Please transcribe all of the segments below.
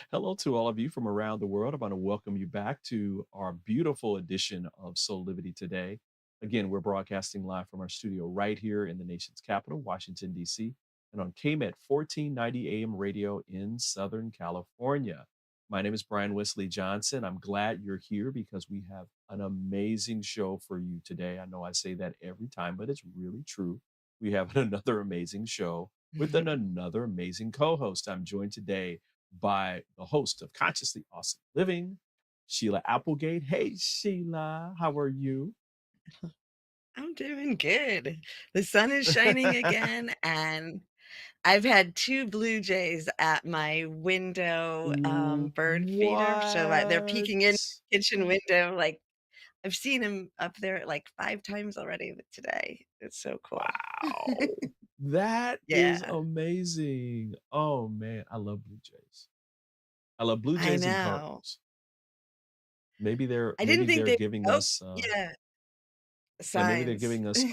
Hello to all of you from around the world. I want to welcome you back to our beautiful edition of Soulivity today. Again, we're broadcasting live from our studio right here in the nation's capital, Washington, D.C., and on KMET 1490 AM radio in Southern California. My name is Brian Wesley Johnson. I'm glad you're here because we have an amazing show for you today. I know I say that every time, but it's really true. We have another amazing show with another amazing co host. I'm joined today by the host of Consciously Awesome Living, Sheila Applegate. Hey, Sheila, how are you? I'm doing good. The sun is shining again, and I've had 2 blue jays at my window, bird feeder, so, they're What? peeking in the kitchen window, like, I've seen them up there, like, 5 times already today. It's so cool. Wow. That is Yeah, amazing. Oh man, I love Blue Jays. I love Blue I Jays and know. Cardinals. Maybe they're I maybe didn't think they're they giving oh, us yeah, yeah, maybe they're signs. giving us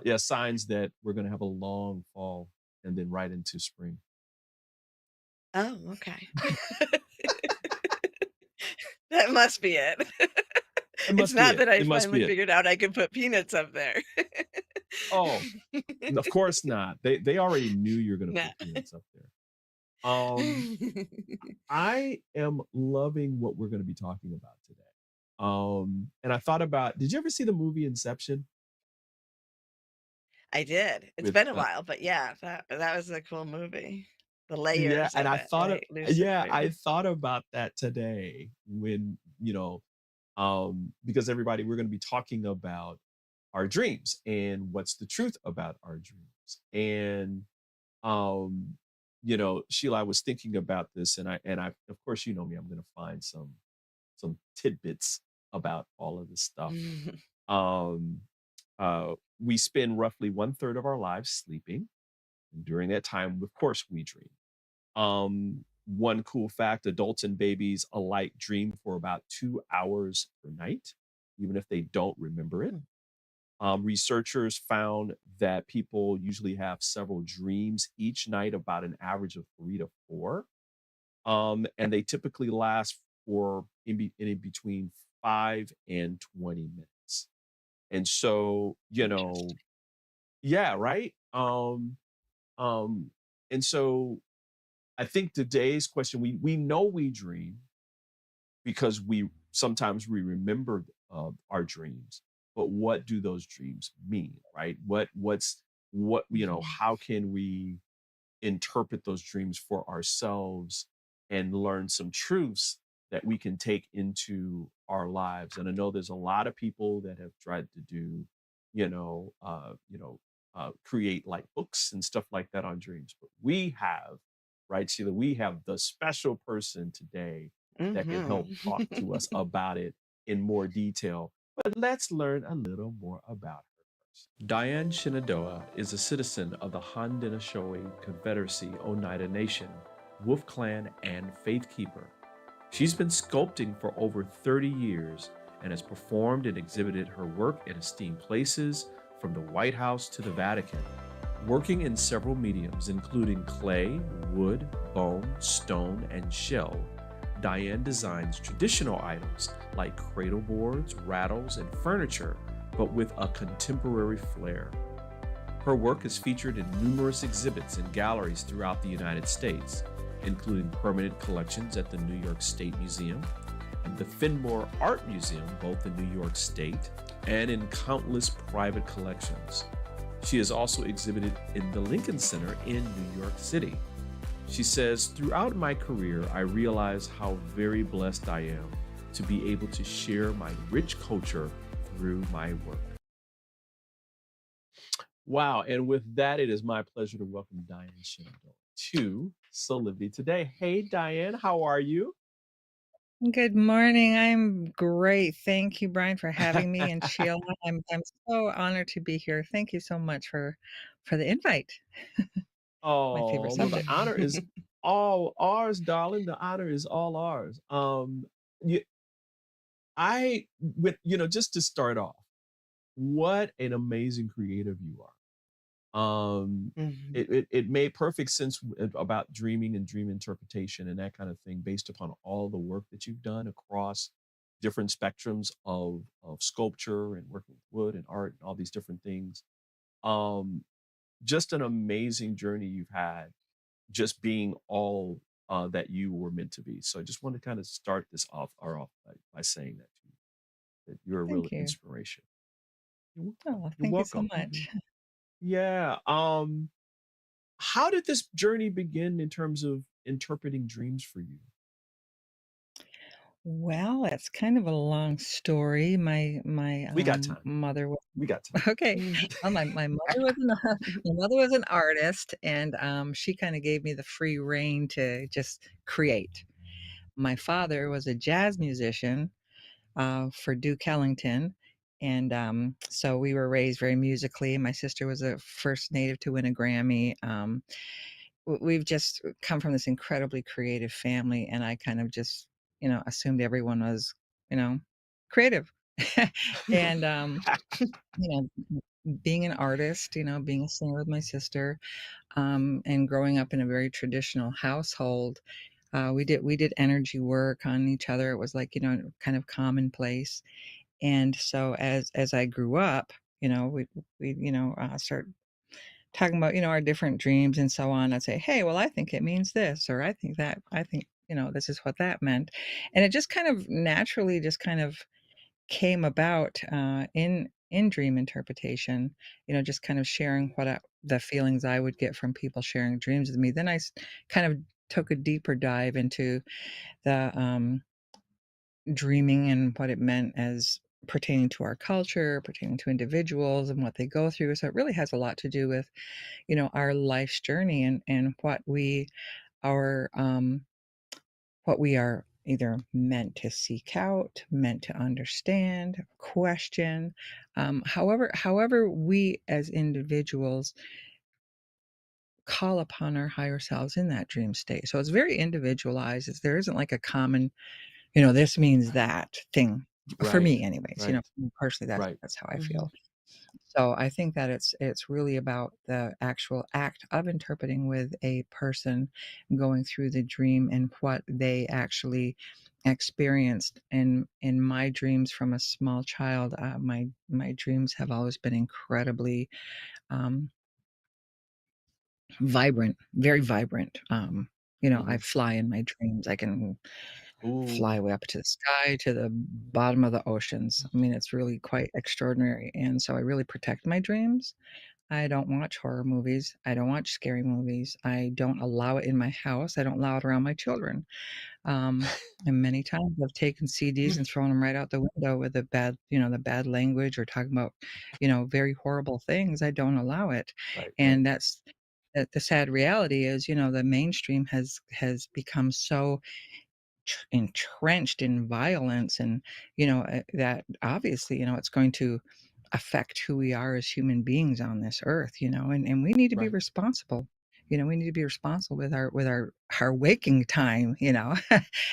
yeah, signs that we're gonna have a long fall and then right into spring. Oh, okay. That must be it. It It's must be not it. that I It must finally be it. figured out I could put peanuts up there. Oh, of course not. They already knew you're gonna No. put peanuts up there. Um, I am loving what we're gonna be talking about today. And I thought about, did you ever see the movie Inception I did. It's with been a while, but yeah, that was a cool movie. The yeah, layers and of I it, thought of right? yeah, I Lucifer. thought about that today when, because everybody we're gonna be talking about our dreams and what's the truth about our dreams. And um Sheila, I was thinking about this, and I of course, you know me, I'm going to find some tidbits about all of this stuff. um we spend roughly one third of our lives sleeping, and during that time, of course, we dream. One cool fact: adults and babies alike dream for about 2 hours per night, even if they don't remember it. Hmm, Researchers found that people usually have several dreams each night, about an average of 3 to 4. And they typically last for in between 5 and 20 minutes. And so, interesting. yeah, right. Um, and so I think today's question, we know we dream because we sometimes we remember our dreams, but what do those dreams mean, right? Mhm. How can we interpret those dreams for ourselves and learn some truths that we can take into our lives? And I know there's a lot of people that have tried to do, create like books and stuff like that on dreams, but we have, right, Sheila, we have the special person today that can help Mhm. talk to us about it in more detail. But let's learn a little more about her first. Diane Shenandoah is a citizen of the Haudenosaunee Confederacy Oneida Nation, Wolf Clan, and Faith Keeper. She's been sculpting for over 30 years and has performed and exhibited her work in esteemed places from the White House to the Vatican. Working in several mediums, including clay, wood, bone, stone, and shell, Diane designs traditional items like cradle boards, rattles, and furniture, but with a contemporary flair. Her work is featured in numerous exhibits and galleries throughout the United States, including permanent collections at the New York State Museum and the Fenmore Art Museum, both in New York State, and in countless private collections. She has also exhibited in the Lincoln Center in New York City. She says, "Throughout my career, I realize how very blessed I am to be able to share my rich culture through my work." Wow. And with that, it is my pleasure to welcome Diane Shenandoah to Soulivity today. Hey, Diane, how are you? Good morning. I'm great. Thank you, Brian, for having me, and Sheila. I'm so honored to be here. Thank you so much for the invite. My favorite Oh, well, the subject. honor is all ours, darling. The honor is all ours. You, just to start off, what an amazing creative you are. Mhm. It made perfect sense about dreaming and dream interpretation and that kind of thing based upon all the work that you've done across different spectrums of sculpture and working with wood and art and all these different things. Um, just an amazing journey you've had, just being all that you were meant to be. So I just want to kind of start this off by saying that to you, that you're a real Thank you. inspiration. You're welcome. Oh, You're thank you so welcome. much. Yeah. How did this journey begin in terms of interpreting dreams for you? Well, it's kind of a long story. We got time. Mother was We got time. okay. Well, my mother was an my mother was an artist, and, she kinda gave me the free rein to just create. My father was a jazz musician, for Duke Ellington, and, so we were raised very musically. My sister was the first native to win a Grammy. We've just come from this incredibly creative family, and I kind of just, assumed everyone was, you know, creative. And, you being an artist, being a singer with my sister, and growing up in a very traditional household, we did energy work on each other. It was like, kind of commonplace. And so as I grew up, start talking about, our different dreams and so on. I'd say, "Hey, well, I think it means this," or I think, this is what that meant. And it just kind of naturally just kind of came about, in dream interpretation, just kind of sharing the feelings I would get from people sharing dreams with me. Then kind of took a deeper dive into the, dreaming and what it meant as pertaining to our culture, pertaining to individuals and what they go through. So it really has a lot to do with, our life's journey and are, what we are either meant to seek out, meant to understand, question, however we as individuals call upon our higher selves in that dream state. So it's very individualized. There isn't like a common, this means Right. that thing for Right. me anyways, Right. for me personally, Right. that's how I Mhm. feel. So I think that it's really about the actual act of interpreting with a person going through the dream and what they actually experienced. In my dreams from a small child, my dreams have always been incredibly um, vibrant, very vibrant. I Mhm. fly in my dreams. I can fly Ooh. way up to the sky, to the bottom of the oceans. I mean, it's really quite extraordinary. And so I really protect my dreams. I don't watch horror movies. I don't watch scary movies. I don't allow it in my house. I don't allow it around my children. And many times I've taken CDs and thrown them right out the window with the bad language or talking about, very horrible things. I don't allow it. Right. Right. And that's the sad reality is, the mainstream has become so entrenched in violence and, that obviously, it's going to affect who we are as human beings on this earth, and we need to be Right. responsible. We need to be responsible with our waking time,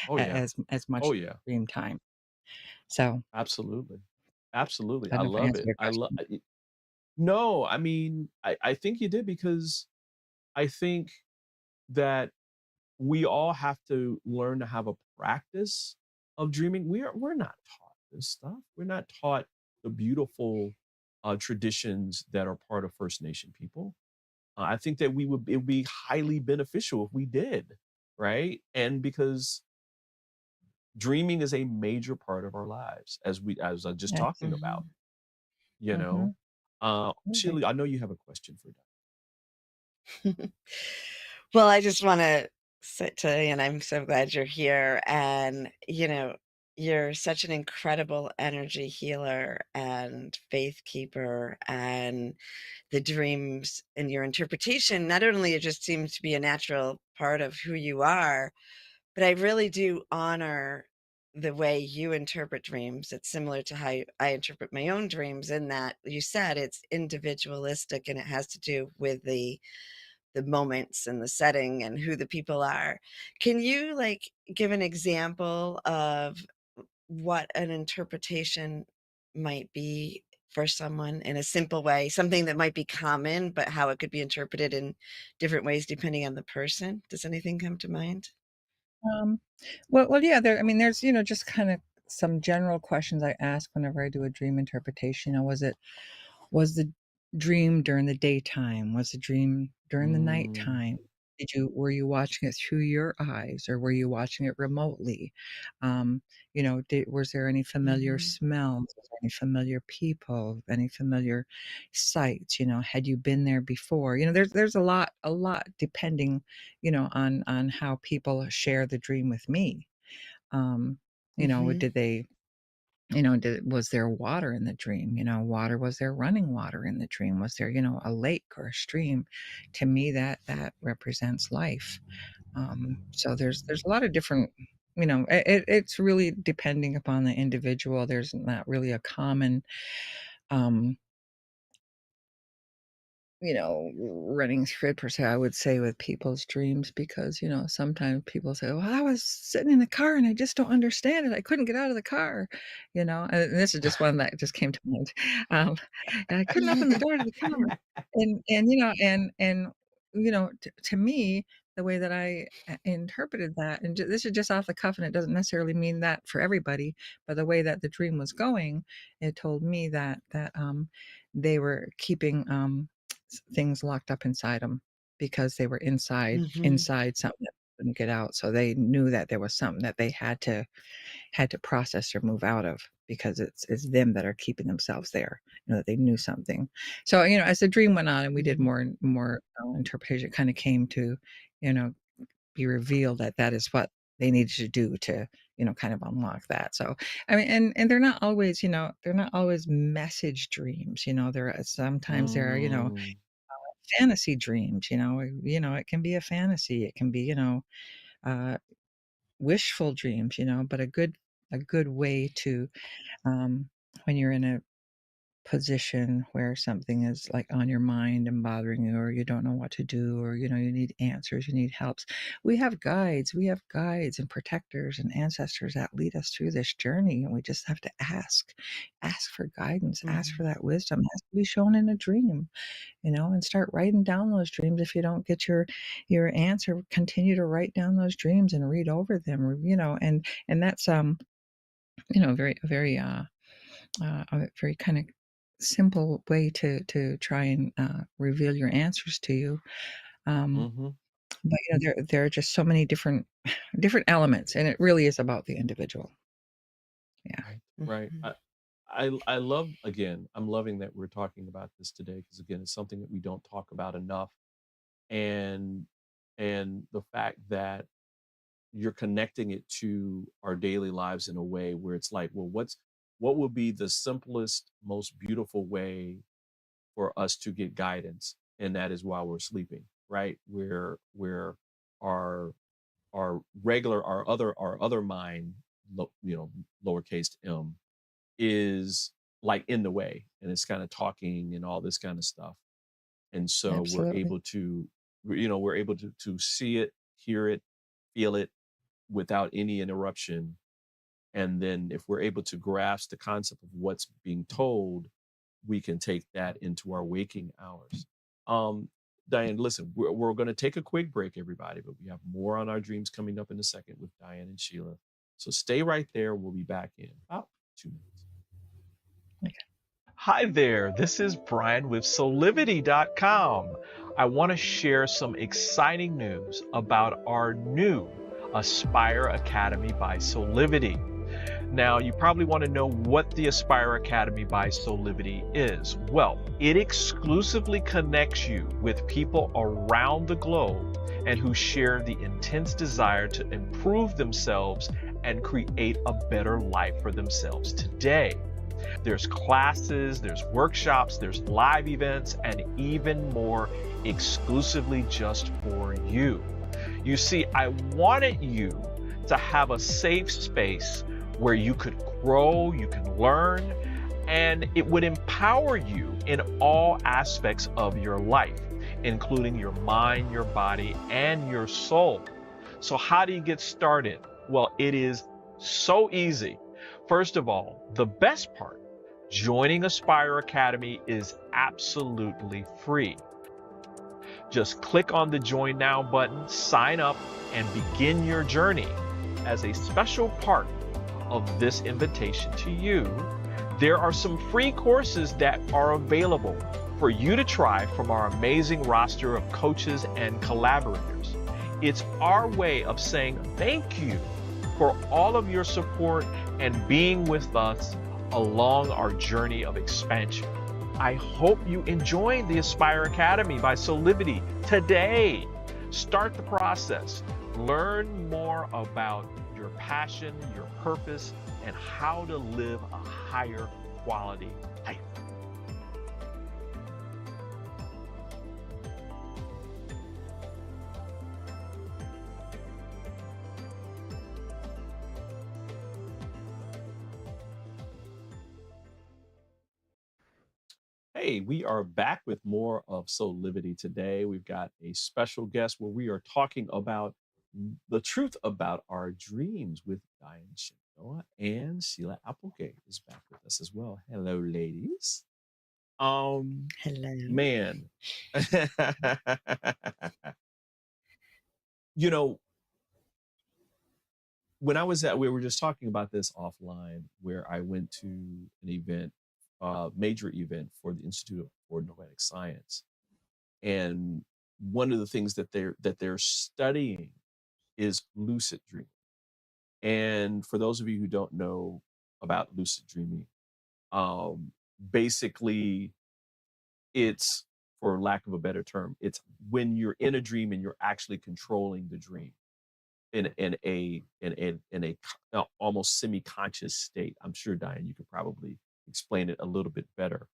Oh yeah. as much Oh as yeah. dream time. So Absolutely. Absolutely. I I don't know if I love answered it. your I love question. No, I mean, I think you did because I think that we all have to learn to have a practice of dreaming. We're not taught this stuff. We're not taught the beautiful traditions that are part of First Nation people. I think that it would be highly beneficial if we did, right? And because dreaming is a major part of our lives, as I was just Yes. talking about, Mhm. you know. Mhm. Absolutely. Sheila, I know you have a question for Well, I just wanna say, and I'm so glad you're here, and, you're such an incredible energy healer and faith keeper, and the dreams and your interpretation, not only it just seems to be a natural part of who you are, but I really do honor the way you interpret dreams. It's similar to how I interpret my own dreams in that you said it's individualistic and it has to do with the moments and the setting and who the people are. Can you like give an example of what an interpretation might be for someone in a simple way, something that might be common, but how it could be interpreted in different ways depending on the person? Does anything come to mind? Um, well, yeah, I mean, there's, just kind of some general questions I ask whenever I do a dream interpretation. Was the dream during the daytime? Was the dream during the Mm, nighttime? Were you watching it through your eyes, or were you watching it remotely? Um, was there any familiar Mhm. smells? Was there any familiar people? Any familiar sights? Had you been there before? There's a lot depending, on how people share the dream with me. Um, Mhm. did they was there water in the dream? Was there running water in the dream? Was there, a lake or a stream? To me, that represents life. So there's a lot of different, it's really depending upon the individual. There's not really a common, um, running thread per se, I would say, with people's dreams, because, sometimes people say, well, I was sitting in the car and I just don't understand it. I couldn't get out of the car, and this is just one that just came to mind. Um, and I couldn't open the door to the car. To me, the way that I interpreted that, and this is just off the cuff, and it doesn't necessarily mean that for everybody, but the way that the dream was going, it told me that they were keeping, things locked up inside them, because they were Mhm. inside something that couldn't get out. So they knew that there was something that they had to process or move out of, because it's them that are keeping themselves there. That they knew something. So as the dream went on and we did Mhm. more and more interpretation, it kind of came to you know be revealed that that is what they needed to do to kind of unlock that. So I mean, and they're not always message dreams. Sometimes there are mm, fantasy dreams. It can be a fantasy, it can be uh wishful dreams, but a good way to, when you're in a position where something is like on your mind and bothering you, or you don't know what to do, or you need answers, you need helps. We have guides and protectors and ancestors that lead us through this journey, and we just have to ask for guidance, ask for Mhm. that wisdom, ask to be shown in a dream, and start writing down those dreams. If you don't get your answer, continue to write down those dreams and read over them, and that's very a very kind of simple way to try and reveal your answers to you. Um, mhm. but there are just so many different elements, and it really is about the individual. Yeah. Right, right. Mhm. I love, again, I'm loving that we're talking about this today, because again, it's something that we don't talk about enough. And the fact that you're connecting it to our daily lives in a way where it's like, well, what would be the simplest, most beautiful way for us to get guidance? And that is while we're sleeping, right? Where our our other mind, lowercase m, is like in the way, and it's kind of talking and all this kind of stuff. And so Absolutely. we're able to see it, hear it, feel it without any interruption. And then if we're able to grasp the concept of what's being told, we can take that into our waking hours. Um, Diane, listen, we're going to take a quick break, everybody, but we have more on our dreams coming up in a second with Diane and Sheila. So stay right there. We'll be back in about 2 minutes. Okay. Hi there, this is Brian with Soulivity.com. I want to share some exciting news about our new Aspire Academy by Soulivity. Now, you probably want to know what the Aspire Academy by Soulivity is. Well, it exclusively connects you with people around the globe and who share the intense desire to improve themselves and create a better life for themselves today. There's classes, there's workshops, there's live events, and even more exclusively just for you. You see, I wanted you to have a safe space where you could grow, you can learn, and it would empower you in all aspects of your life, including your mind, your body, and your soul. So, how do you get started? Well, it is so easy. First of all, the best part, Joining Aspire Academy is absolutely free. Just click on the Join Now button, sign up, and begin your journey. As a special part of this invitation to you, there are some free courses that are available for you to try from our amazing roster of coaches and collaborators. It's our way of saying thank you for all of your support and being with us along our journey of expansion. I hope you enjoy the Aspire Academy by Soulivity today. Start the process. Learn more about your passion, your purpose, and how to live a higher quality life. Hey, we are back with more of Soulivity today. We've got a special guest where we are talking about the truth about our dreams with DIANE Shenandoah, and Sheila Applegate is back with us as well. Hello, ladies. Hello. Man. You know, when I was we were just talking about this offline, where I went to an event, major event for the Institute for Noetic Science, and one of the things that they're studying is lucid dreaming. And for those of you who don't know about lucid dreaming, basically, it's, for lack of a better term, it's when you're in a dream and you're actually controlling the dream in a almost semi-conscious state. I'm sure, Diane, you could probably explain it a little bit better.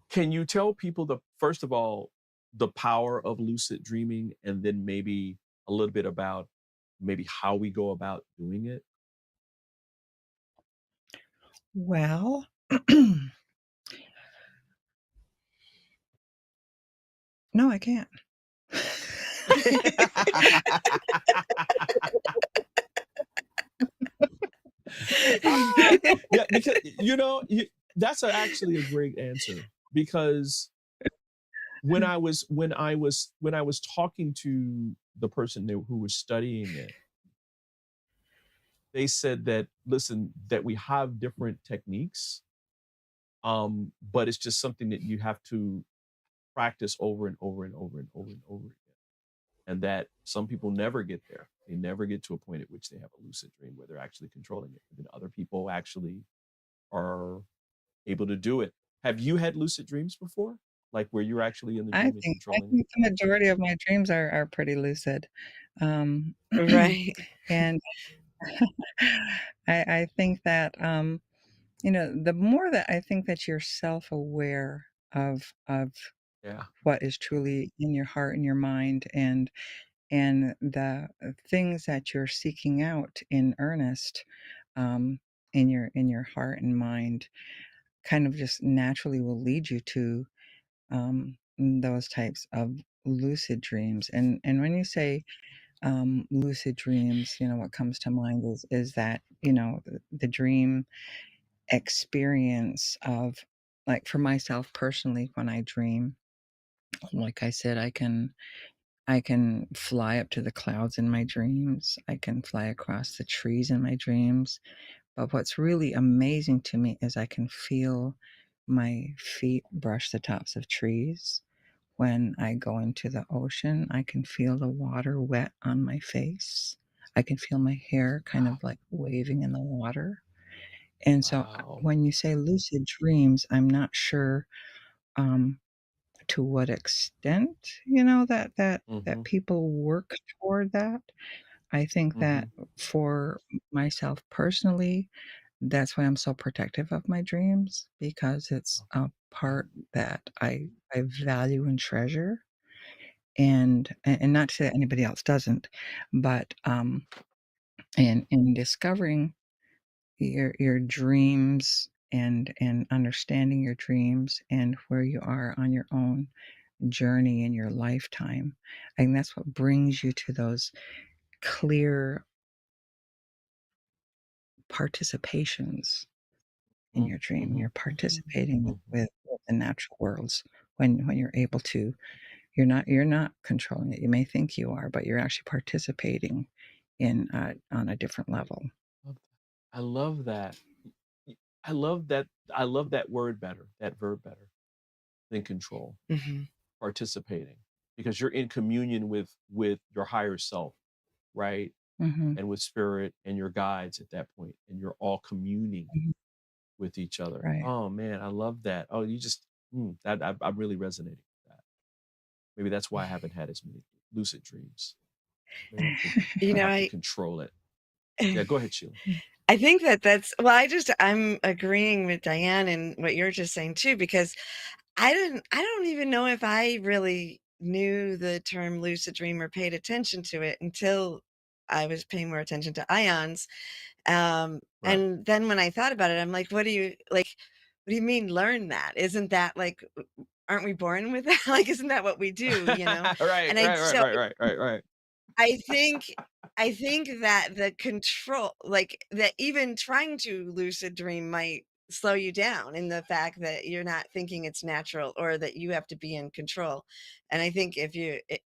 Can you tell people, first of all, the power of lucid dreaming, and then maybe a little bit about maybe how we go about doing it? Well, no, I can't. Yeah, because that's actually a great answer, because when I was talking to the person who was studying it, they said that, listen, that we have different techniques, but it's just something that you have to practice over and over and over and over and over again, and that some people never get there. They never get to a point at which they have a lucid dream where they're actually controlling it. And then other people actually are able to do it. Have you had lucid dreams before? Like where you're actually in the I dream and think controlling it? the majority of my dreams are pretty lucid. Right. And I think that, the more that I think that you're self-aware of Yeah. what is truly in your heart and your mind, and the things that you're seeking out in earnest, in your heart and mind, kind of just naturally will lead you to those types of lucid dreams. And when you say lucid dreams, what comes to mind is that, the dream experience of, like, for myself personally, when I dream, like I said, I can fly up to the clouds in my dreams. I can fly across the trees in my dreams. But what's really amazing to me is I can feel my feet brush the tops of trees. When I go into the ocean, I can feel the water wet on my face. I can feel my hair kind of like waving in the water. And so Wow. when you say lucid dreams, I'm not sure um, to what extent, that Mm-hmm. people work toward that. I think Mm-hmm. that for myself personally, that's why I'm so protective of my dreams, because it's a Okay. part that I value and treasure, and not to say that anybody else doesn't, but, in discovering your dreams, and understanding your dreams and where you are on your own journey in your lifetime, I think that's what brings you to those clear participations in your dream. You're Mm-hmm. participating Mm-hmm. with the natural worlds when you're able to. You're not controlling it. You may think you are, but you're actually participating in on a different level. I love that. I love that. I love that word better, that verb better than control. Mm-hmm. Participating, because you're in communion with your higher self, right? Mm-hmm. And with spirit and your guides at that point, and you're all communing Mm-hmm. with each other. Right. Oh man, I love that. Oh, you just that I'm really resonating with that. Maybe that's why I haven't had as many lucid dreams. Maybe I'm thinking You I know, have to control it. Yeah, go ahead, Sheila. I think that's well, I'm agreeing with Diane and what you're just saying too, because I don't even know if I really knew the term lucid dream or paid attention to it until I was paying more attention to ions. Right. And then when I thought about it, I'm like, what do you mean learn that? Isn't that like, aren't we born with that? Like, isn't that what we do, you know? Right, And right. I think I think that the control, like that, even trying to lucid dream might slow you down in the fact that you're not thinking it's natural or that you have to be in control. And I think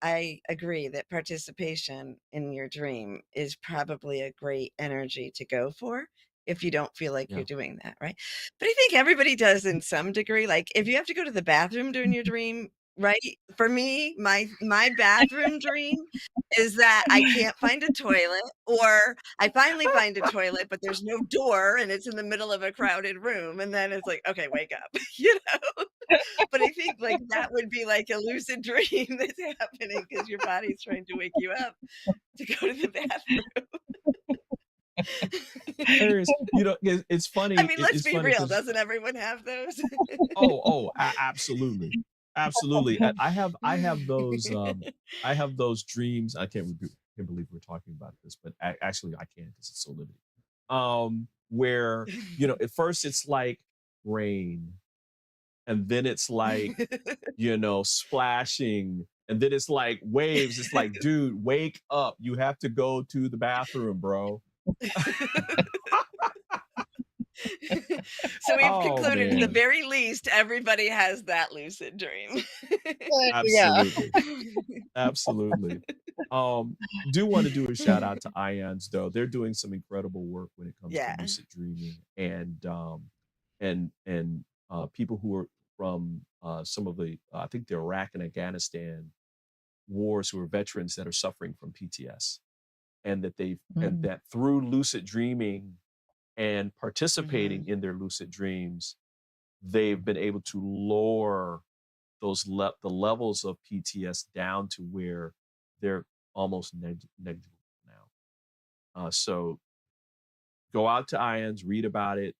I agree that participation in your dream is probably a great energy to go for if you don't feel like Yeah. you're doing that, right? But I think everybody does in some degree. Like if you have to go to the bathroom during your dream, right? For me, my bathroom dream is that I can't find a toilet, or I finally find a toilet, but there's no door and it's in the middle of a crowded room. And then it's like, okay, wake up, you know? But I think like that would be like a lucid dream that's happening because your body's trying to wake you up to go to the bathroom. You know, it's funny. I mean, let's It's be funny real. because Doesn't everyone have those? absolutely, absolutely. I have those dreams. Can't believe we're talking about this, but actually I can because it's Soulivity. Where at first it's like rain, and then it's like splashing, and then it's like waves. It's like, dude, wake up! You have to go to the bathroom, bro. So we've concluded, at the man. very least, everybody has that lucid dream. Absolutely. Absolutely. Do want to do a shout out to IONS though. They're doing some incredible work when it comes to lucid dreaming, and people who are from some of the I think the Iraq and Afghanistan wars, who are veterans that are suffering from PTS, and that and that through lucid dreaming and participating in their lucid dreams, they've been able to lower the levels of PTS down to where they're almost negligible now. So go out to IONS, read about it.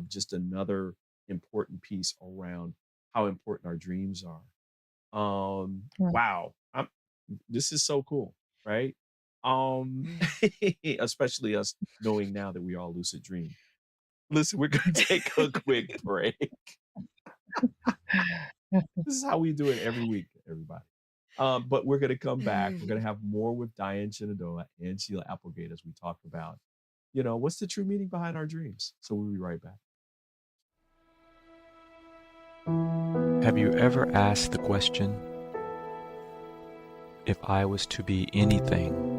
Just another important piece around how important our dreams are. Wow, this is so cool, right? Especially us knowing now that we all lucid dream. Listen, we're going to take a quick break. This is how we do it every week, everybody. But we're going to come back. We're going to have more with DIANE SCHENANDOAH and Sheila Applegate as we talk about, what's the true meaning behind our dreams. So we'll be right back. Have you ever asked the question, if I was to be anything,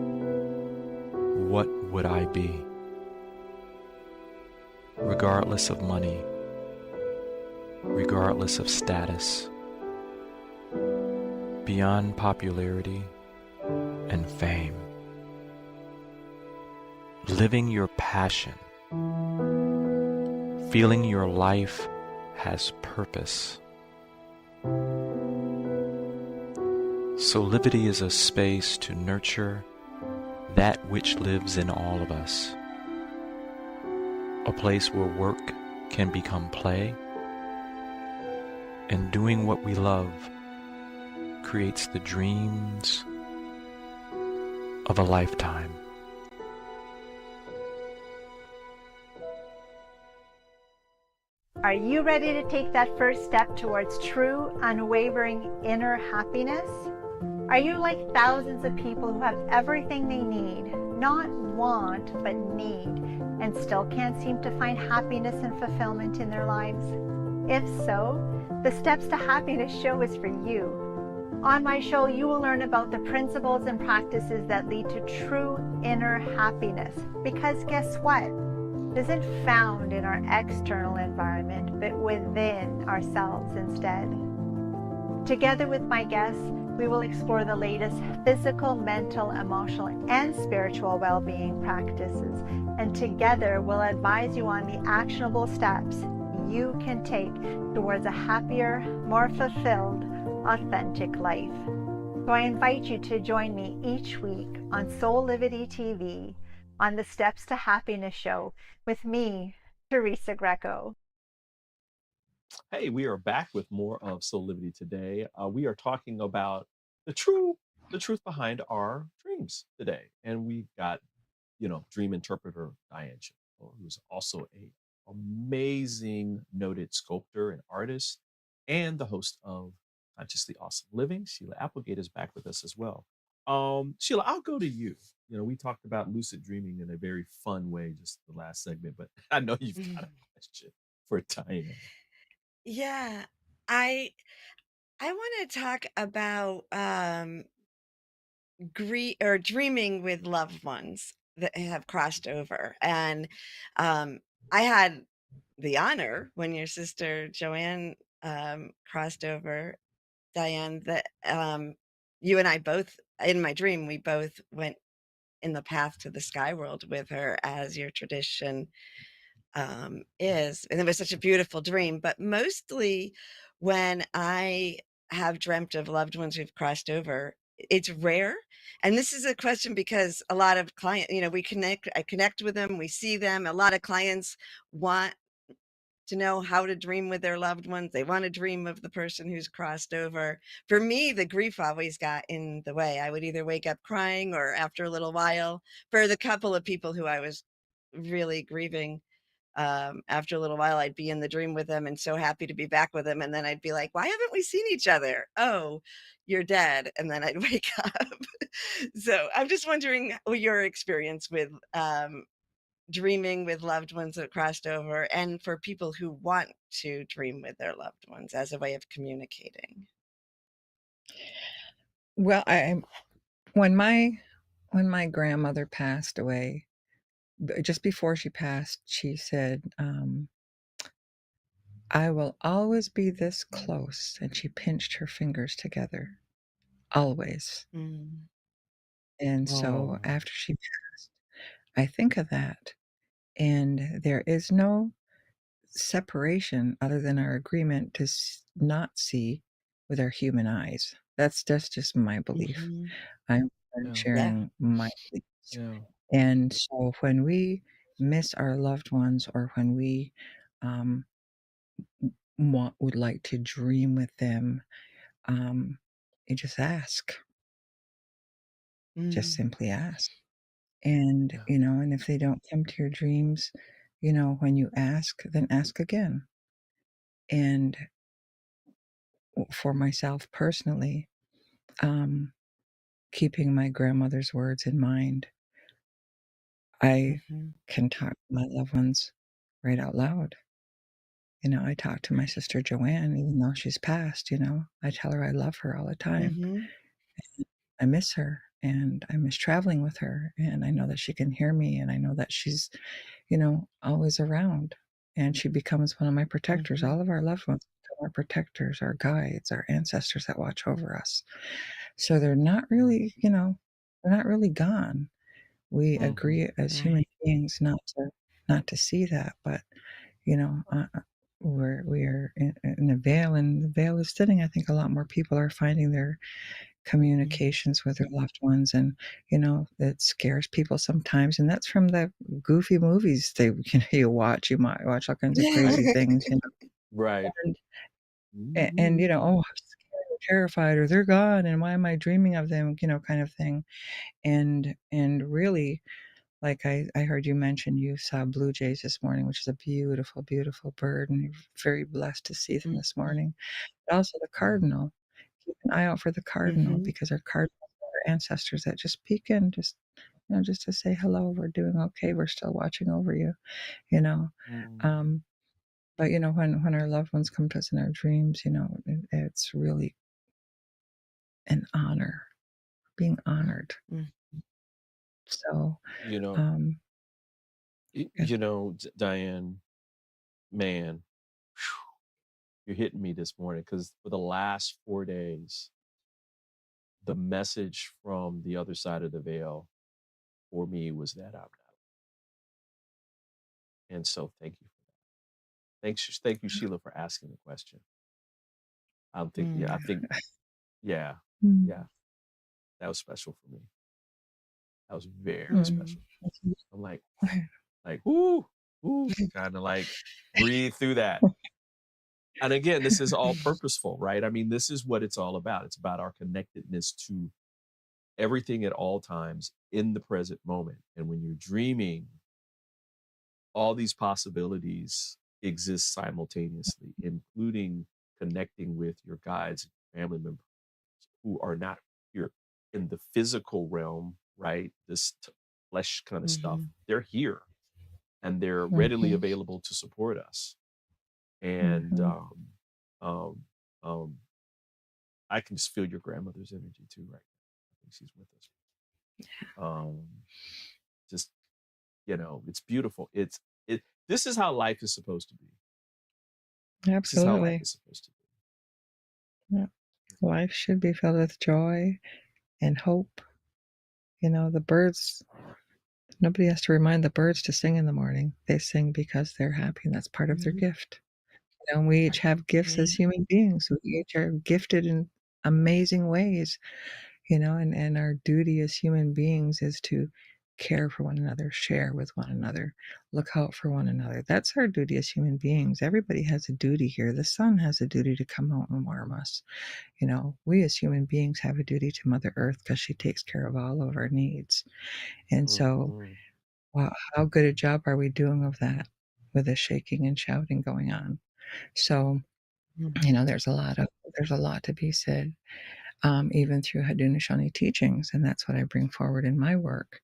what would I be? Regardless of money, regardless of status, beyond popularity and fame. Living your passion, feeling your life has purpose. Soulivity is a space to nurture that which lives in all of us. A place where work can become play, and doing what we love creates the dreams of a lifetime. Are you ready to take that first step towards true, unwavering inner happiness? Are you like thousands of people who have everything they need, not want, but need, and still can't seem to find happiness and fulfillment in their lives? If so, the Steps to Happiness show is for you. On my show, you will learn about the principles and practices that lead to true inner happiness. Because guess what? It isn't found in our external environment, but within ourselves instead. Together with my guests, we will explore the latest physical, mental, emotional, and spiritual well-being practices. And together, we'll advise you on the actionable steps you can take towards a happier, more fulfilled, authentic life. So I invite you to join me each week on Soulivity TV on the Steps to Happiness show with me, Teresa Greco. Hey, we are back with more of Soulivity today. We are talking about the truth behind our dreams today, and we've got dream interpreter DIANE, who's also a amazing noted sculptor and artist, and the host of Consciously Awesome Living. Sheila Applegate is back with us as well. Sheila, I'll go to you. We talked about lucid dreaming in a very fun way just the last segment, but I know you've got a question for DIANE. Yeah, I want to talk about dreaming with loved ones that have crossed over. And I had the honor when your sister Joanne crossed over, DIANE, that you and I both, in my dream, we both went in the path to the sky world with her, as your tradition is. And it was such a beautiful dream. But mostly when I have dreamt of loved ones who've crossed over, it's rare. And this is a question because a lot of clients, I connect with them, we see them. A lot of clients want to know how to dream with their loved ones. They want to dream of the person who's crossed over. For me, the grief always got in the way. I would either wake up crying, or after a little while, for the couple of people who I was really grieving, after a little while, I'd be in the dream with them and so happy to be back with them. And then I'd be like, why haven't we seen each other? Oh, you're dead. And then I'd wake up. So I'm just wondering your experience with dreaming with loved ones that crossed over, and for people who want to dream with their loved ones as a way of communicating. Well, when my grandmother passed away, just before she passed, she said, I will always be this close. And she pinched her fingers together. Always. And so after she passed, I think of that. And there is no separation other than our agreement to not see with our human eyes. That's just my belief. I'm Yeah. sharing my beliefs. Yeah. And so when we miss our loved ones, or when we would like to dream with them, you just ask. Just simply ask. And, Yeah. and if they don't come to your dreams, when you ask, then ask again. And for myself personally, keeping my grandmother's words in mind, I can talk to my loved ones right out loud. I talk to my sister Joanne, even though she's passed, I tell her I love her all the time. I miss her, and I miss traveling with her, and I know that she can hear me, and I know that she's, always around, and she becomes one of my protectors. All of our loved ones become our protectors, our guides, our ancestors that watch over us. So they're not really, they're not really gone. We agree as human beings not to see that, but we're in a veil, and the veil is thinning. I think a lot more people are finding their communications with their loved ones, and it scares people sometimes, and that's from the goofy movies you watch. You might watch all kinds of crazy things, Right. and oh, I'm scared or terrified, or they're gone, and why am I dreaming of them, kind of thing. And really, like I heard you mention you saw blue jays this morning, which is a beautiful, beautiful bird, and you're very blessed to see them this morning. But also the cardinal, keep an eye out for the cardinal, Mm-hmm. because our cardinals are our ancestors that just peek in, just just to say hello. We're doing okay. We're still watching over you. You know, Mm. but when our loved ones come to us in our dreams, it's really an honor, being honored. Mm-hmm. So, You know, um, good. Diane, man, you're hitting me this morning because for the last 4 days, the message from the other side of the veil for me was that I'm not. And so thank you for that. Thank you, Sheila, for asking the question. I think, yeah, yeah, Mm, yeah, that was special for me. That was very mm, special. I'm like, whoo, kind of like breathe through that. And again, this is all purposeful, right? I mean, this is what it's all about. It's about our connectedness to everything at all times in the present moment. And when you're dreaming, all these possibilities exist simultaneously, including connecting with your guides and family members who are not here in the physical realm, right? This flesh kind of stuff. Mm-hmm. They're here and they're readily mhm, available to support us. And mhm. um, um, I can just feel your grandmother's energy too, right now. I think she's with us. Just it's beautiful. This is how life is supposed to be. This is how life Absolutely. is supposed to Yeah. Life should be filled with joy and hope. The birds, nobody has to remind the birds to sing in the morning. They sing because they're happy, and that's part of their Mm-hmm. gift. We each have gifts as human beings. We each are gifted in amazing ways, and our duty as human beings is to care for one another, share with one another, look out for one another. That's our duty as human beings. Everybody has a duty here. The sun has a duty to come out and warm us. We as human beings have a duty to Mother Earth because she takes care of all of our needs. And be. so, wow, how good a job are we doing of that with the shaking and shouting going on? So, there's a lot to be said, even through Haudenosaunee teachings, and that's what I bring forward in my work.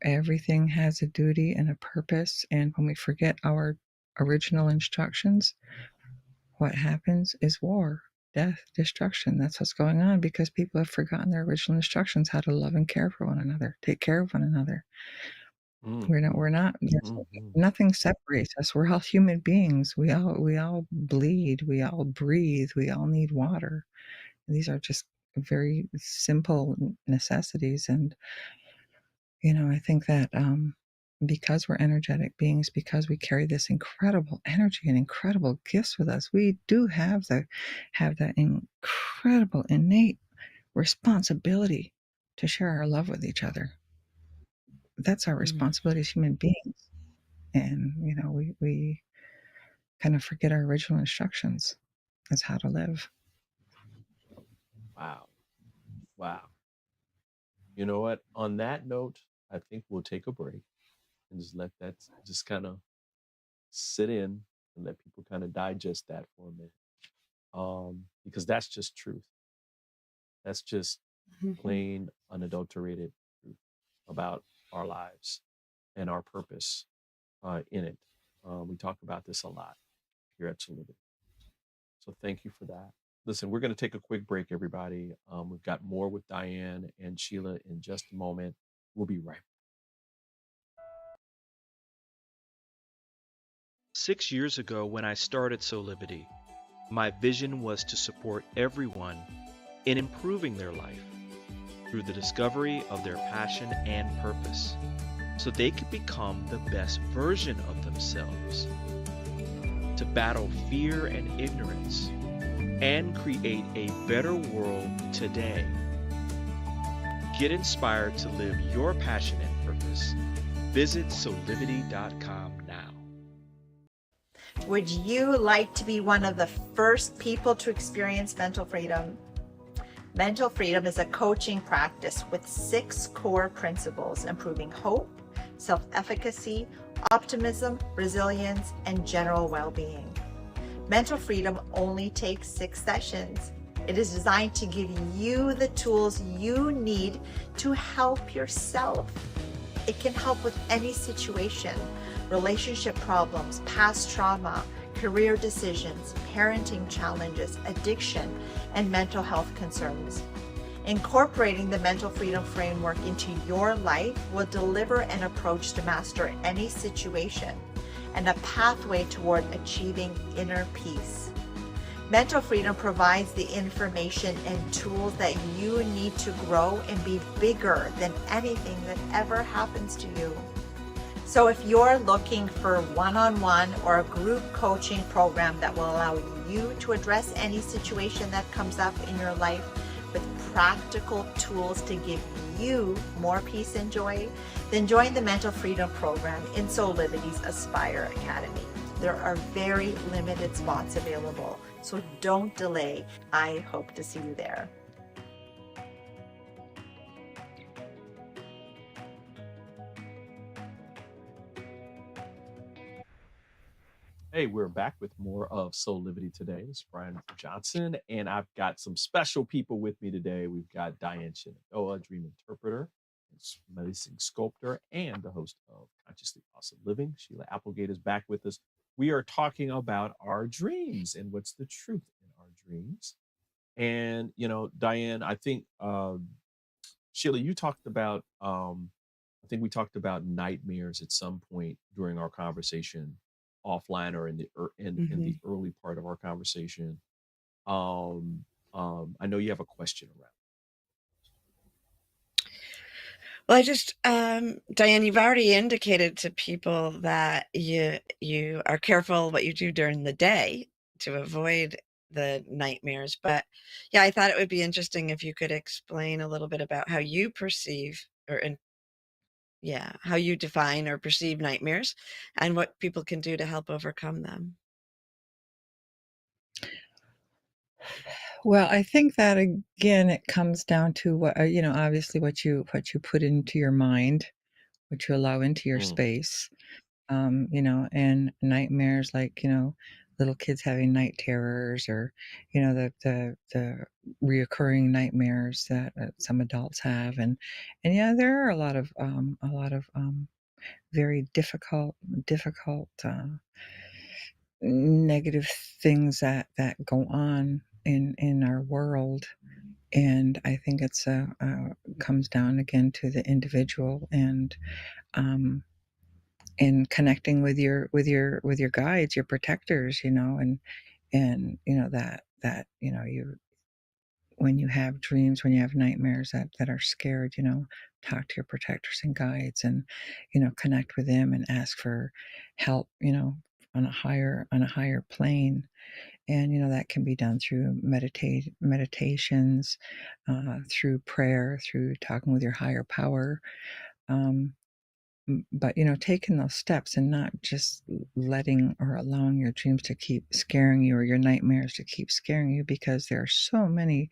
Everything has a duty and a purpose, and when we forget our original instructions, what happens is war, death, destruction. That's what's going on because people have forgotten their original instructions, how to love and care for one another, take care of one another. We're not, nothing separates us. We're all human beings. We all bleed, we all breathe, we all need water. These are just very simple necessities. And, I think that because we're energetic beings, because we carry this incredible energy and incredible gifts with us, we do have that incredible innate responsibility to share our love with each other. That's our responsibility as human beings. And, we kind of forget our original instructions as how to live. Wow. Wow. You know what? On that note, I think we'll take a break and just let that just kind of sit in and let people kind of digest that for a minute. Because that's just truth. That's just plain unadulterated truth about our lives and our purpose in it. We talk about this a lot here at Soulivity. So thank you for that. Listen, we're going to take a quick break, everybody. We've got more with Diane and Sheila in just a moment. We'll be right back. 6 years ago, when I started Soulivity, my vision was to support everyone in improving their life through the discovery of their passion and purpose, so they could become the best version of themselves, to battle fear and ignorance, and create a better world today. Get inspired to live your passion and purpose. Visit Soulivity.com now. Would you like to be one of the first people to experience mental freedom? Mental freedom is a coaching practice with 6 core principles: improving hope, self-efficacy, optimism, resilience, and general well-being. Mental Freedom only takes 6 sessions. It is designed to give you the tools you need to help yourself. It can help with any situation, relationship problems, past trauma, career decisions, parenting challenges, addiction, and mental health concerns. Incorporating the Mental Freedom Framework into your life will deliver an approach to master any situation and a pathway toward achieving inner peace. Mental Freedom provides the information and tools that you need to grow and be bigger than anything that ever happens to you. So if you're looking for one-on-one or a group coaching program that will allow you to address any situation that comes up in your life with practical tools to give you more peace and joy, then join the Mental Freedom Program in Soulivity's Aspire Academy. There are very limited spots available, so don't delay. I hope to see you there. Hey, we're back with more of Soulivity today. It's Brian Johnson, and I've got some special people with me today. We've got DIANE Shenandoah, dream interpreter, amazing sculptor, and the host of Consciously Awesome Living. Sheila Applegate is back with us. We are talking about our dreams and what's the truth in our dreams. And, you know, DIANE, I think, Sheila, you talked about, I think we talked about nightmares at some point during our conversation offline or in the in the early part of our conversation. I know you have a question around. Well, I just, DIANE, you've already indicated to people that you are careful what you do during the day to avoid the nightmares. But yeah, I thought it would be interesting if you could explain a little bit about how you perceive how you define or perceive nightmares and what people can do to help overcome them. Well, I think that again, it comes down to what obviously what you put into your mind, what you allow into your space, and nightmares like little kids having night terrors, or the reoccurring nightmares that some adults have, and yeah, there are a lot of very difficult negative things that go on in our world. And I think it's comes down again to the individual, and in connecting with your guides, your protectors, and that you, when you have dreams, when you have nightmares that are scared, talk to your protectors and guides, and connect with them and ask for help, on a higher plane. And that can be done through meditations, through prayer, through talking with your higher power. But taking those steps and not just letting or allowing your dreams to keep scaring you, or your nightmares to keep scaring you, because there are so many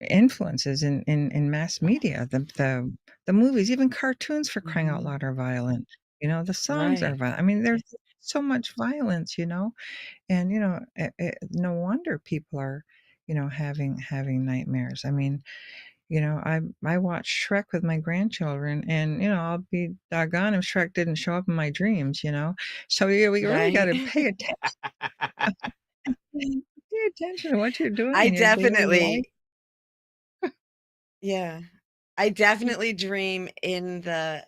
influences in mass media. The movies, even cartoons, for crying out loud, are violent. The songs are violent. I mean, there's so much violence, and no wonder people are having nightmares. I mean, I watch Shrek with my grandchildren, and I'll be doggone if Shrek didn't show up in my dreams. So we really got to pay attention. Pay attention to what you're doing in your daily life. Yeah, I definitely dream in the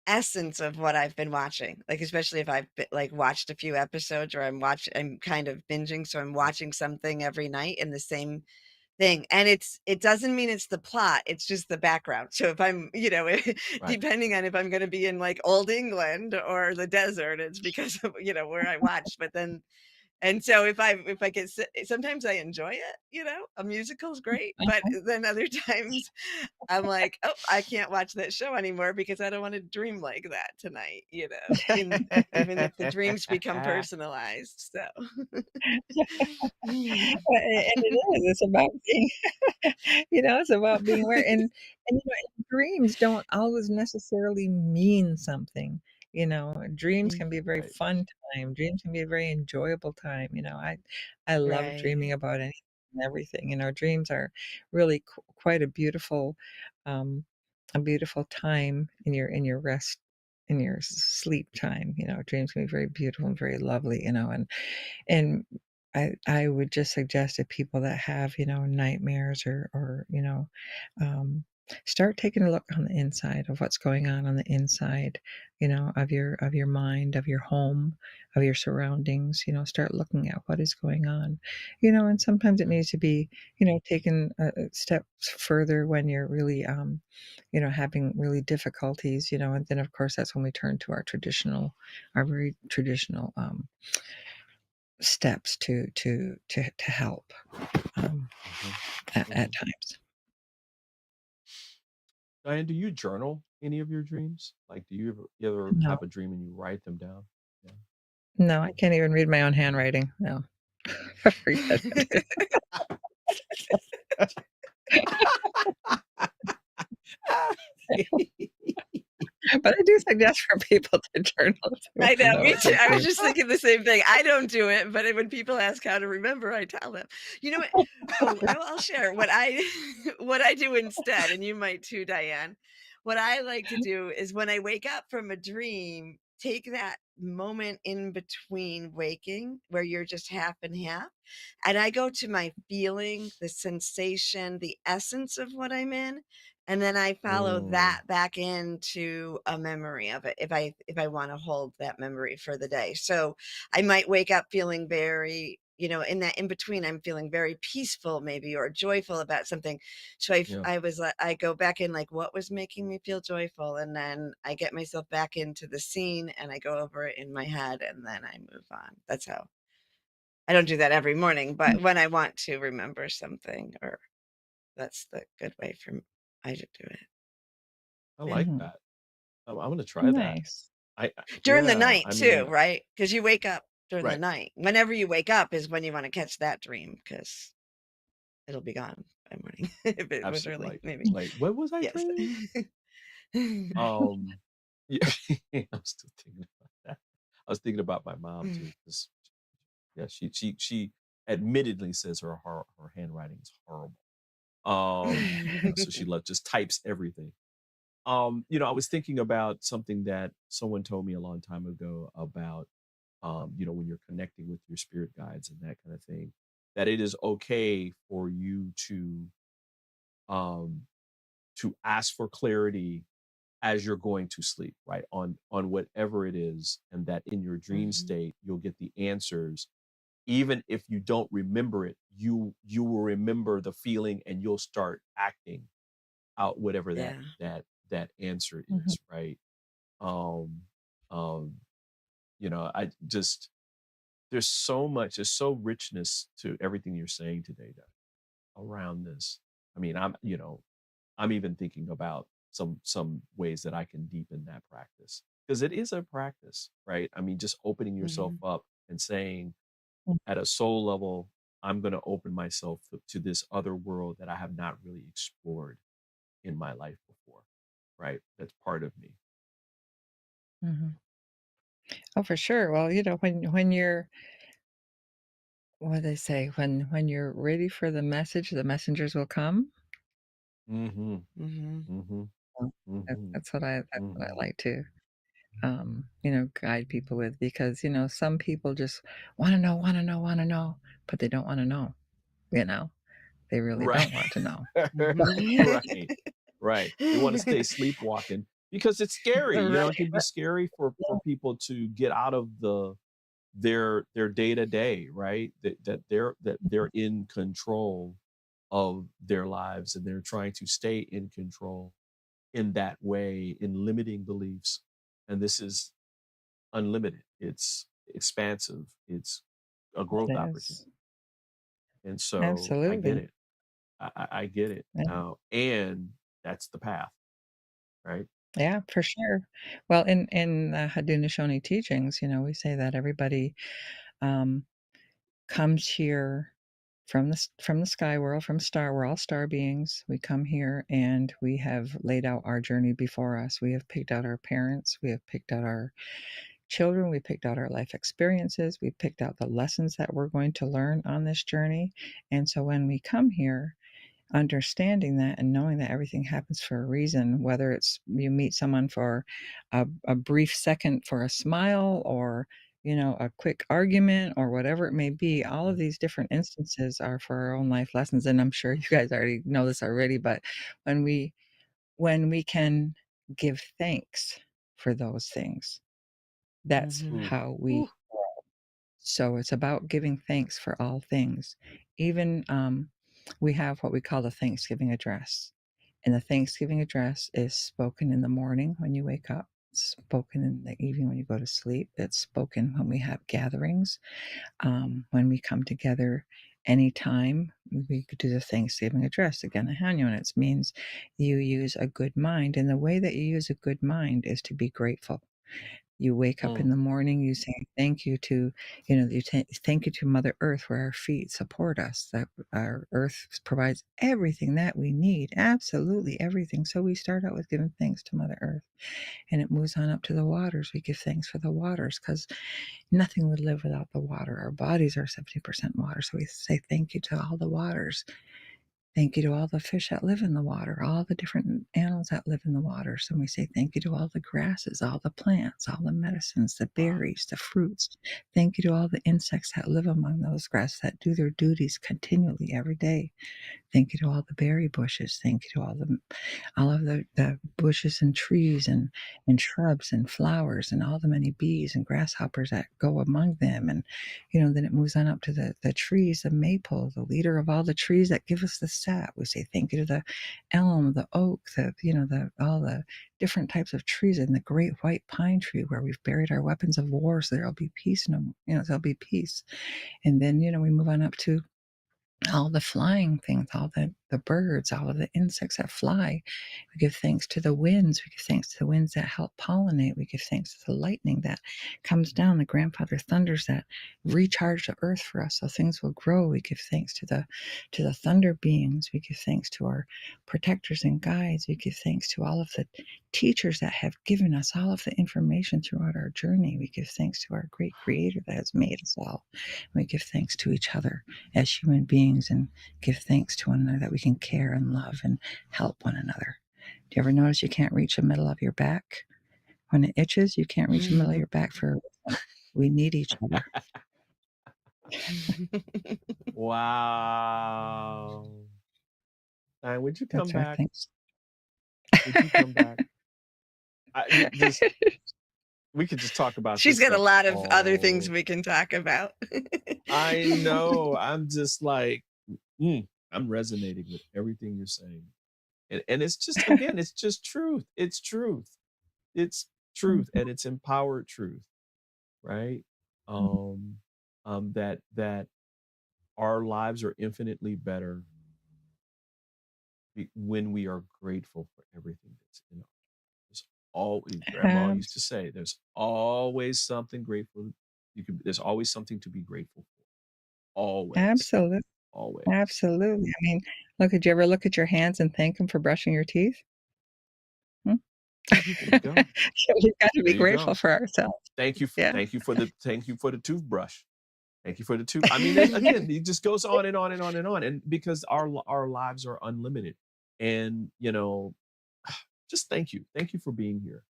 essence of what I've been watching, like, especially if I've watched a few episodes, or I'm kind of binging, so I'm watching something every night in the same thing. And it doesn't mean it's the plot, it's just the background. So if I'm, depending on if I'm going to be in like old England or the desert, it's because of, where I watched. But then, and so if I get, sometimes I enjoy it, a musical's great, but then other times I'm like, oh, I can't watch that show anymore because I don't want to dream like that tonight, even if the dreams become personalized. So And it's about being it's about being aware. And dreams don't always necessarily mean something. Dreams can be a very Right. fun time. Dreams can be a very enjoyable time. I love dreaming Right. about anything and everything. Dreams are really quite um, a beautiful time in your rest, in your sleep time. Dreams can be very beautiful and very lovely. And I would just suggest to people that have, nightmares or start taking a look on the inside of what's going on the inside, of your mind, of your home, of your surroundings. Start looking at what is going on, and sometimes it Right. needs to be, taken a step further when you're really, having really difficulties, and then of course that's when we turn to our very traditional, steps to help, um, at Mhm. times. Diane, do you journal any of your dreams? Like, do you ever No, have a dream and you write them down? Yeah. no, I can't even read my own handwriting, no. Forget it. But I do suggest for people to journal too. I I know, know me what too. they I was do. just thinking the same thing. I don't do it, but when people ask how to remember, I tell them. You know what? Oh, I'll share what I what I do instead, and you might too, Diane. What I like to do is when I wake up from a dream, take that moment in between waking where you're just half and half, and I go to my feeling, the sensation, the essence of what I'm in, and then I follow Mm, that back into a memory of it if I want to hold that memory for the day. So I might wake up feeling very, in that in between, I'm feeling very peaceful maybe or joyful about something. So yeah. I go back in like what was making me feel joyful, and then I get myself back into the scene and I go over it in my head and then I move on. That's how. I don't do that every morning, but when I want to remember something, or that's the good way for I to do it. I Yeah. like Mhm. that. I'm gonna try that. Nice. During the Yeah, night I too, mean, right? Because you wake up during the right. night. Whenever you wake up is when you wanna catch that dream, because 'cause it'll be gone by morning if it was Absolutely. early, Like, maybe. what was I Yes. dreaming? Um, yeah, I'm still thinking about that. I was thinking about my mom too, because yeah, she admittedly says her handwriting is horrible. So she just types everything. I was thinking about something that someone told me a long time ago about, when you're connecting with your spirit guides and that kind of thing, that it is okay for you um, to ask for clarity as you're going to sleep, right? On whatever it is, and that in your dream Mhm. state, you'll get the answers. Even if you don't remember it, you will remember the feeling and you'll start acting out whatever that Yeah. that answer Mhm. is, right? Um, um, I just there's so richness to everything you're saying today that around this. I mean, I'm even thinking about some ways that I can deepen that practice because it is a practice, right? I mean, just opening yourself Mhm. up and saying Mm. at a soul level, I'm going to open myself to this other world that I have not really explored in my life before, right? That's part of me. Mhm. Oh, for sure. Well, when you're what do they say? When you're ready for the message, the messengers will come. Mhm. Mhm. Mhm. So Mhm. that's what I Mhm. like to, guide people with because, some people just wanna know, wanna know, but they don't wanna know, you know? They really Right. don't want to know. Mhm. Right. Right. They want to stay sleepwalking because it's scary. Right, It can be scary for people to get out of their day to day, right? That they're in control of their lives and they're trying to stay in control in that way, in limiting beliefs. And this is unlimited. It's expansive. It's a it growth opportunity. is. And so I get Absolutely. it. I get it Yeah. now, and that's the path, right? Yeah, for sure. Well, in the Haudenosaunee teachings, we say that everybody, um, comes here from the sky world, we're all star beings. We come here and we have laid out our journey before us. We have picked out our parents, we have picked out our children, we picked out our life experiences, we picked out the lessons that we're going to learn on this journey. And so when we come here, understanding that and knowing that everything happens for a reason, whether it's you meet someone for a brief second for a smile, or a quick argument, or whatever it may be, all of these different instances are for our own life lessons. And I'm sure you guys already know this already, but when we can give thanks for those things, that's how we. So it's about giving thanks for all things. Even we have what we call the Thanksgiving address. And the Thanksgiving address is spoken in the morning when you wake up, it's spoken in the evening when you go to sleep, it's spoken when we have gatherings, when we come together anytime. We could do the Thanksgiving address again, and it means you use a good mind. And the way that you use a good mind is to be grateful. You wake up in the morning, you say thank you to, thank you to Mother Earth, where our feet support us, that our earth provides everything that we need, absolutely everything. So we start out with giving thanks to Mother Earth, and it moves on up to the waters. We give thanks for the waters because nothing would live without the water. Our bodies are 70% water. So we say thank you to all the waters. Thank you to all the fish that live in the water, all the different animals that live in the water. So we say thank you to all the grasses, all the plants, all the medicines, the berries, the fruits. Thank you to all the insects that live among those grasses, that do their duties continually every day. Thank you to all the berry bushes. Thank you to all of the bushes and trees and shrubs and flowers, and all the many bees and grasshoppers that go among them. And then it moves on up to the trees, the maple, the leader of all the trees that give us the sap. We say thank you to the elm, the oak, all the different types of trees, and the great white pine tree, where we've buried our weapons of war, so there'll be peace. There'll be peace. And then we move on up to all the flying things, all the birds, all of the insects that fly. We give thanks to the winds. We give thanks to the winds that help pollinate. We give thanks to the lightning that comes down, the grandfather thunders that recharge the earth for us so things will grow. We give thanks to the thunder beings. We give thanks to our protectors and guides. We give thanks to all of the teachers that have given us all of the information throughout our journey. We give thanks to our great creator that has made us all. We give thanks to each other as human beings, and give thanks to one another that we can care and love and help one another. Do you ever notice you can't reach the middle of your back? When it itches, you can't reach the middle of your back for a reason. We need each other. Wow. Would you come That's our back? thanks. Would you come back? We could just talk about She's this got a stuff lot of other things all. we can talk about. I know. I'm just like, I'm resonating with everything you're saying. And it's just, again, it's just truth. It's truth. It's truth, and it's empowered truth, right? That our lives are infinitely better when we are grateful for everything that's in our grandma used to say, there's always something grateful. There's always something to be grateful for. Always. Absolutely. Always. Absolutely. I mean, did you ever look at your hands and thank them for brushing your teeth? There you go. So we've got to be grateful for ourselves. Thank you for the toothbrush. Thank you for the tooth. I mean, again, it just goes on and on and on and on. And because our lives are unlimited, and just thank you. Thank you for being here.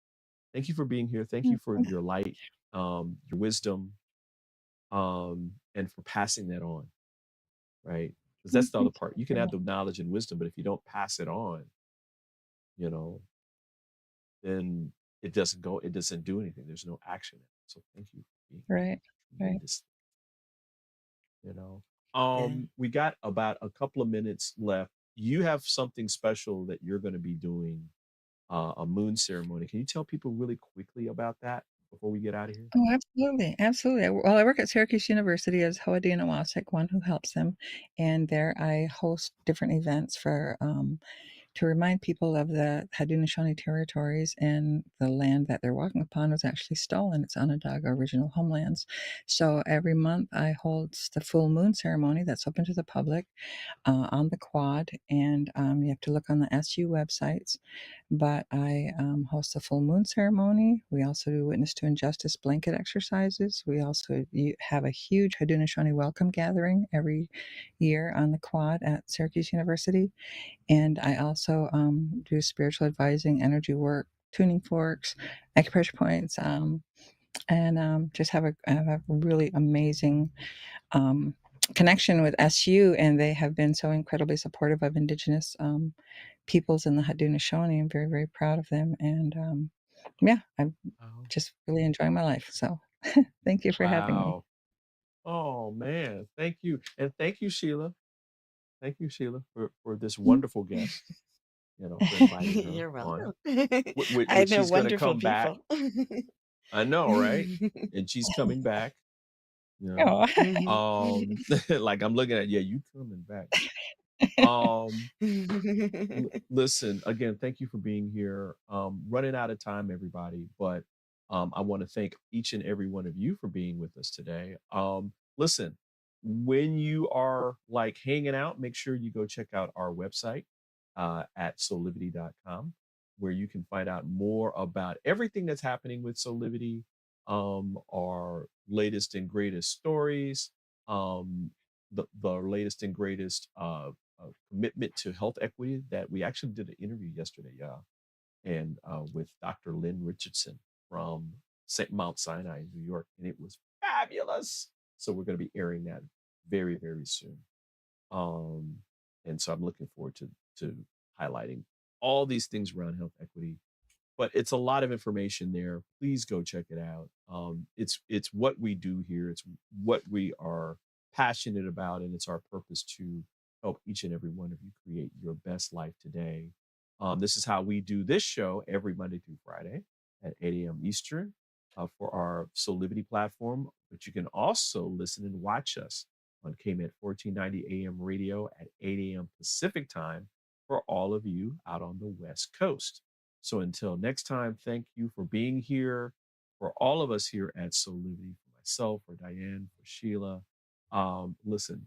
Thank you for being here. Thank you for your light, your wisdom, and for passing that on. Right? Because that's the other part. You can have the knowledge and wisdom, but if you don't pass it on, then it doesn't do anything. There's no action. So thank you for being here. Right. We got about a couple of minutes left. You have something special that you're going to be doing, a moon ceremony. Can you tell people really quickly about that before we get out of here? Oh, absolutely. Absolutely. Well, I work at Syracuse University as Ho'adina Wasik, one who helps them. And there I host different events for to remind people of the Haudenosaunee territories, and the land that they're walking upon was actually stolen. It's Onondaga original homelands. So every month I hold the full moon ceremony that's open to the public on the quad, and you have to look on the SU websites. But I host a full moon ceremony. We also do Witness to Injustice blanket exercises. We also have a huge Haudenosaunee welcome gathering every year on the quad at Syracuse University. And I also do spiritual advising, energy work, tuning forks, acupressure points, and just have a really amazing connection with SU. And they have been so incredibly supportive of Indigenous peoples in the Haudenosaunee. I'm very, very proud of them. And yeah, I'm Oh, just really enjoying my life. So thank you for having me. wow. Oh man, thank you. And thank you, Sheila. Thank you, Sheila, for this wonderful guest, for inviting her You're on. welcome. I Which know she's gonna wonderful come back. people. I know, right? And she's coming back, you know. Oh. Mhm. Like I'm looking at, yeah, you coming back. Um, listen, again, thank you for being here. Running out of time, everybody, but I want to thank each and every one of you for being with us today. Listen, when you are like hanging out, make sure you go check out our website at soulivity.com, where you can find out more about everything that's happening with Soulivity, our latest and greatest stories, the latest and greatest commitment to health equity that we actually did an interview yesterday, and with Dr. Lynn Richardson from Mount Sinai in New York, and it was fabulous. So we're going to be airing that very, very soon. And so I'm looking forward to highlighting all these things around health equity. But it's a lot of information there. Please go check it out. It's what we do here. It's what we are passionate about, and it's our purpose to help each and every one of you create your best life today. This is how we do this show every Monday through Friday at 8 a.m. Eastern for our Soulivity platform. But you can also listen and watch us on KMET 1490 AM radio at 8 a.m. Pacific time for all of you out on the West Coast. So until next time, thank you for being here. For all of us here at Soulivity, for myself, for DIANE, for Sheila, listen,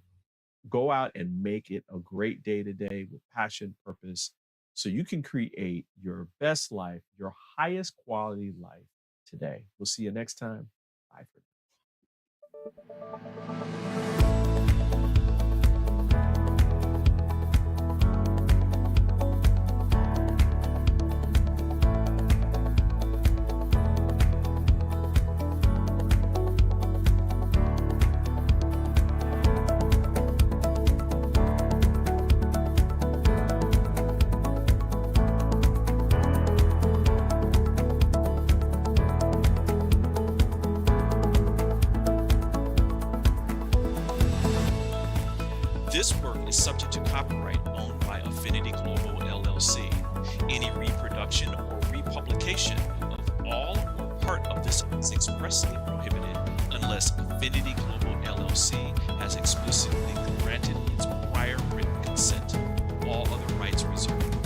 go out and make it a great day today with passion, purpose, so you can create your best life, your highest quality life today. We'll see you next time. Bye for now. This work is subject to copyright owned by Affinity Global LLC. Any reproduction or republication of all or part of this is expressly prohibited unless Affinity Global LLC has explicitly granted its prior written consent. All other rights reserved.